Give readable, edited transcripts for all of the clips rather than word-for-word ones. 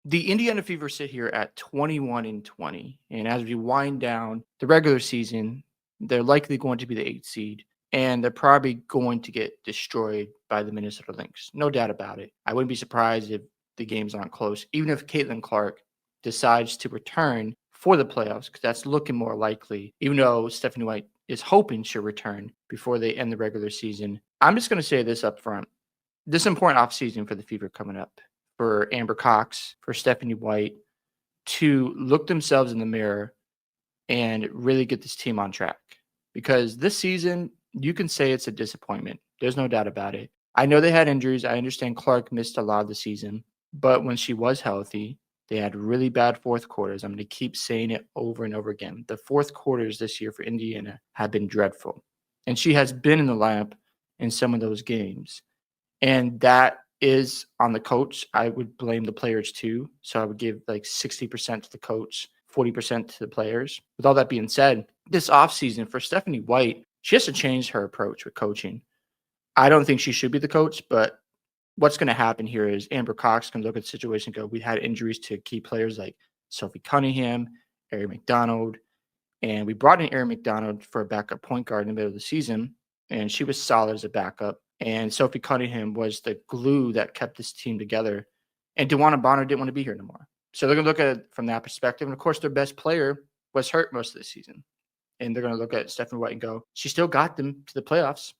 The Indiana Fever sit here at 21-20, and as we wind down the regular season, they're likely going to be the 8th seed, and they're probably going to get destroyed by the Minnesota Lynx. No doubt about it. I wouldn't be surprised if the games aren't close, even if Caitlin Clark decides to return for the playoffs, because that's looking more likely, even though Stephanie White is hoping she'll return before they end the regular season. I'm just going to say this up front. This is an important offseason for the Fever coming up, for Amber Cox, for Stephanie White, to look themselves in the mirror and really get this team on track. Because this season, you can say it's a disappointment. There's no doubt about it. I know they had injuries. I understand Clark missed a lot of the season. But when she was healthy, they had really bad fourth quarters. I'm going to keep saying it over and over again. The fourth quarters this year for Indiana have been dreadful. And she has been in the lineup in some of those games. And that is on the coach. I would blame the players too. So I would give like 60% to the coach, 40% to the players. With all that being said, this offseason for Stephanie White, she has to change her approach with coaching. I don't think she should be the coach, but what's going to happen here is Amber Cox can look at the situation and go, we had injuries to key players like Sophie Cunningham, Erin McDonald, and we brought in Erin McDonald for a backup point guard in the middle of the season, and she was solid as a backup. And Sophie Cunningham was the glue that kept this team together. And DeWanna Bonner didn't want to be here anymore. So they're going to look at it from that perspective. And, of course, their best player was hurt most of the season. And they're going to look at Stephanie White and go, she still got them to the playoffs.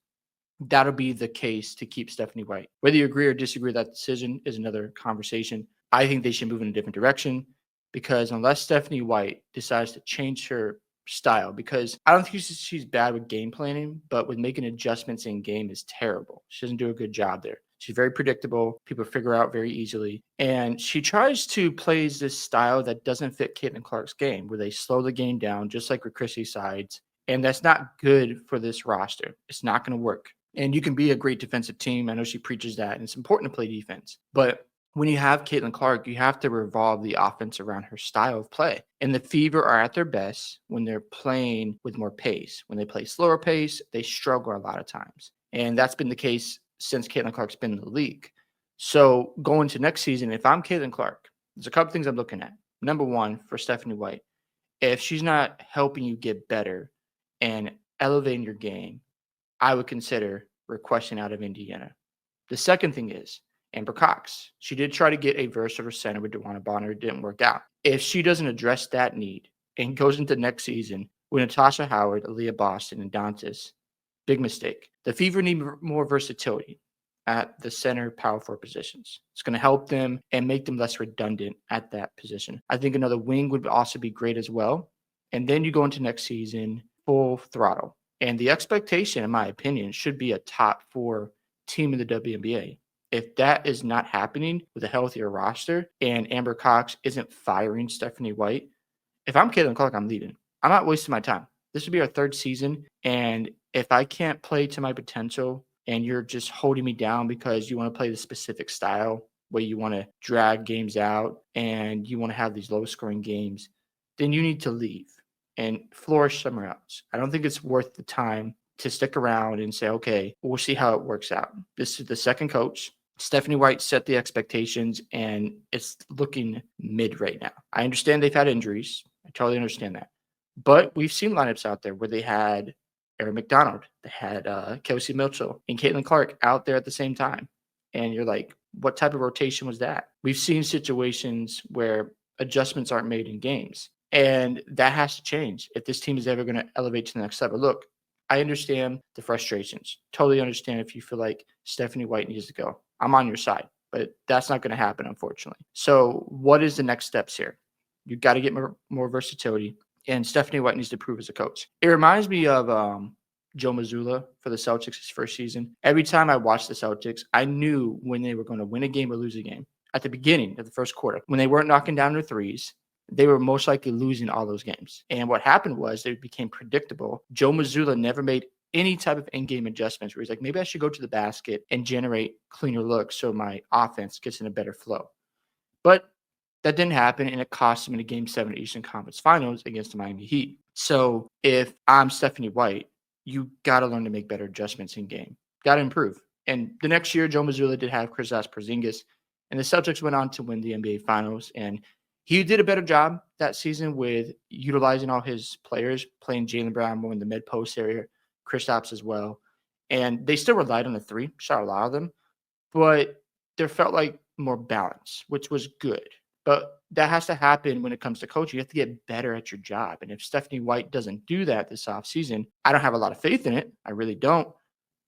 That'll be the case to keep Stephanie White. Whether you agree or disagree with that decision is another conversation. I think they should move in a different direction because unless Stephanie White decides to change her style, because I don't think she's bad with game planning, but with making adjustments in game is terrible. She doesn't do a good job there. She's very predictable. People figure out very easily. And she tries to play this style that doesn't fit Caitlin Clark's game, where they slow the game down, just like with Chrissy Sides. And that's not good for this roster. It's not going to work. And you can be a great defensive team. I know she preaches that, and it's important to play defense. But when you have Caitlin Clark, you have to revolve the offense around her style of play. And the Fever are at their best when they're playing with more pace. When they play slower pace, they struggle a lot of times. And that's been the case since Caitlin Clark's been in the league. So going to next season, if I'm Caitlin Clark, there's a couple things I'm looking at. Number one, for Stephanie White, if she's not helping you get better and elevating your game, I would consider requesting out of Indiana. The second thing is, Amber Cox. She did try to get a versatile center with DeWanna Bonner. It didn't work out. If she doesn't address that need and goes into next season with Natasha Howard, Aaliyah Boston, and Dantas, big mistake. The Fever need more versatility at the center power forward positions. It's going to help them and make them less redundant at that position. I think another wing would also be great as well. And then you go into next season full throttle. And the expectation, in my opinion, should be a top 4 team in the WNBA. If that is not happening with a healthier roster and Amber Cox isn't firing Stephanie White, if I'm Caitlin Clark, I'm leaving. I'm not wasting my time. This would be our 3rd season. And if I can't play to my potential and you're just holding me down because you want to play the specific style where you want to drag games out and you want to have these low scoring games, then you need to leave and flourish somewhere else. I don't think it's worth the time to stick around and say, okay, we'll see how it works out. This is the second coach. Stephanie White set the expectations, and it's looking mid right now. I understand they've had injuries. I totally understand that. But we've seen lineups out there where they had Erin McDonald, they had Kelsey Mitchell, and Caitlin Clark out there at the same time. And you're like, what type of rotation was that? We've seen situations where adjustments aren't made in games. And that has to change if this team is ever going to elevate to the next level. Look, I understand the frustrations. Totally understand if you feel like Stephanie White needs to go. I'm on your side, but that's not going to happen, unfortunately. So what is the next steps here? You've got to get more versatility, and Stephanie White needs to prove as a coach. It reminds me of Joe Mazzulla for the Celtics his first season. Every time I watched the Celtics, I knew when they were going to win a game or lose a game. At the beginning of the first quarter, when they weren't knocking down their threes, they were most likely losing all those games. And what happened was they became predictable. Joe Mazzulla never made any type of in-game adjustments where he's like, maybe I should go to the basket and generate cleaner looks so my offense gets in a better flow. But that didn't happen, and it cost him in a Game 7 Eastern Conference Finals against the Miami Heat. So if I'm Stephanie White, you got to learn to make better adjustments in game. Got to improve. And the next year, Joe Mazzulla did have Kristaps Porzingis, And the Celtics went on to win the NBA Finals. And he did a better job that season with utilizing all his players, playing Jaylen Brown more in the mid post area, Kristaps as well. And they still relied on the three, shot a lot of them, but there felt like more balance, which was good. But that has to happen when it comes to coaching. You have to get better at your job. And if Stephanie White doesn't do that this offseason, I don't have a lot of faith in it. I really don't.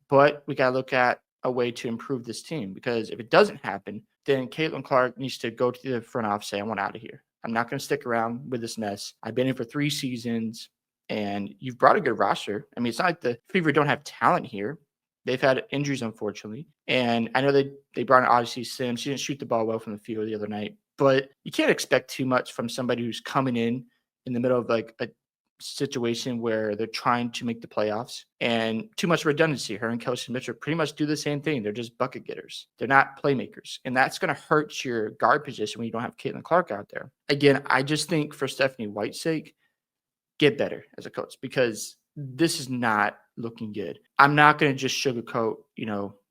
But we got to look at a way to improve this team, because if it doesn't happen, then Caitlin Clark needs to go to the front office and say, I want out of here. I'm not going to stick around with this mess. I've been in for 3 seasons and you've brought a good roster. I mean, it's not like the Fever don't have talent here. They've had injuries, unfortunately. And I know they brought in Odyssey Sims. She didn't shoot the ball well from the field the other night. But you can't expect too much from somebody who's coming in the middle of like a situation where they're trying to make the playoffs, and too much redundancy. Her and Kelsey Mitchell pretty much do the same thing. They're just bucket getters. They're not playmakers. And that's going to hurt your guard position when you don't have Caitlin Clark out there. Again, I just think for Stephanie White's sake, get better as a coach, because this is not looking good. I'm not going to just sugarcoat,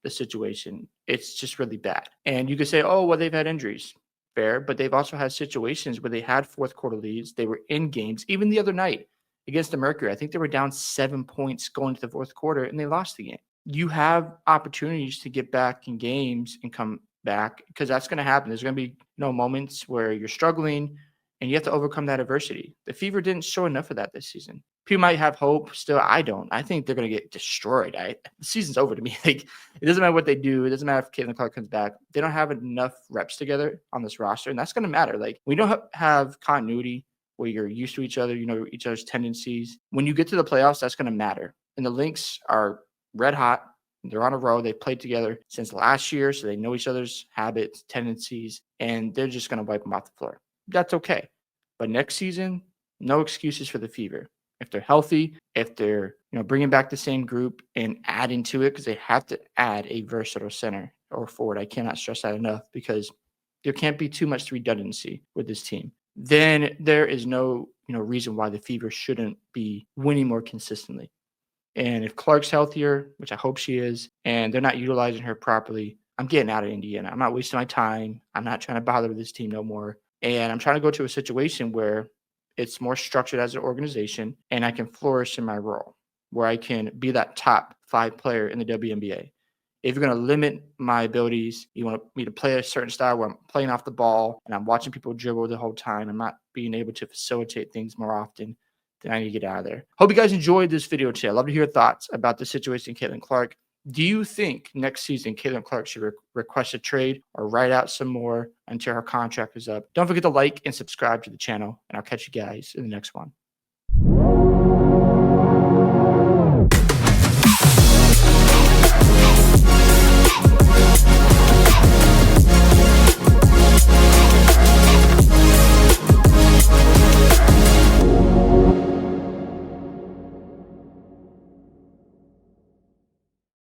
the situation. It's just really bad. And you could say, oh, well, they've had injuries. Fair, but they've also had situations where they had fourth quarter leads. They were in games. Even the other night against the Mercury, I think they were down 7 points going to the fourth quarter, and they lost the game. You have opportunities to get back in games and come back, because that's going to happen. There's going to be moments where you're struggling and you have to overcome that adversity. The Fever didn't show enough of that this season. People might have hope. Still, I don't. I think they're going to get destroyed. The season's over to me. Like, it doesn't matter what they do. It doesn't matter if Caitlin Clark comes back. They don't have enough reps together on this roster, and that's going to matter. Like, we don't have continuity where you're used to each other, each other's tendencies. When you get to the playoffs, that's going to matter. And the Lynx are red hot. They're on a row. They've played together since last year, so they know each other's habits, tendencies, and they're just going to wipe them off the floor. That's okay. But next season, no excuses for the Fever. If they're healthy, if they're bringing back the same group and adding to it, because they have to add a versatile center or forward. I cannot stress that enough, because there can't be too much redundancy with this team. Then there is no reason why the Fever shouldn't be winning more consistently. And if Clark's healthier, which I hope she is, and they're not utilizing her properly, I'm getting out of Indiana. I'm not wasting my time. I'm not trying to bother with this team no more. And I'm trying to go to a situation where it's more structured as an organization and I can flourish in my role, where I can be that top 5 player in the WNBA. If you're going to limit my abilities, you want me to play a certain style where I'm playing off the ball and I'm watching people dribble the whole time, I'm not being able to facilitate things more often, then I need to get out of there. Hope you guys enjoyed this video today. I'd love to hear your thoughts about the situation, Caitlin Clark. Do you think next season Caitlin Clark should request a trade or write out some more until her contract is up? Don't forget to like and subscribe to the channel, and I'll catch you guys in the next one.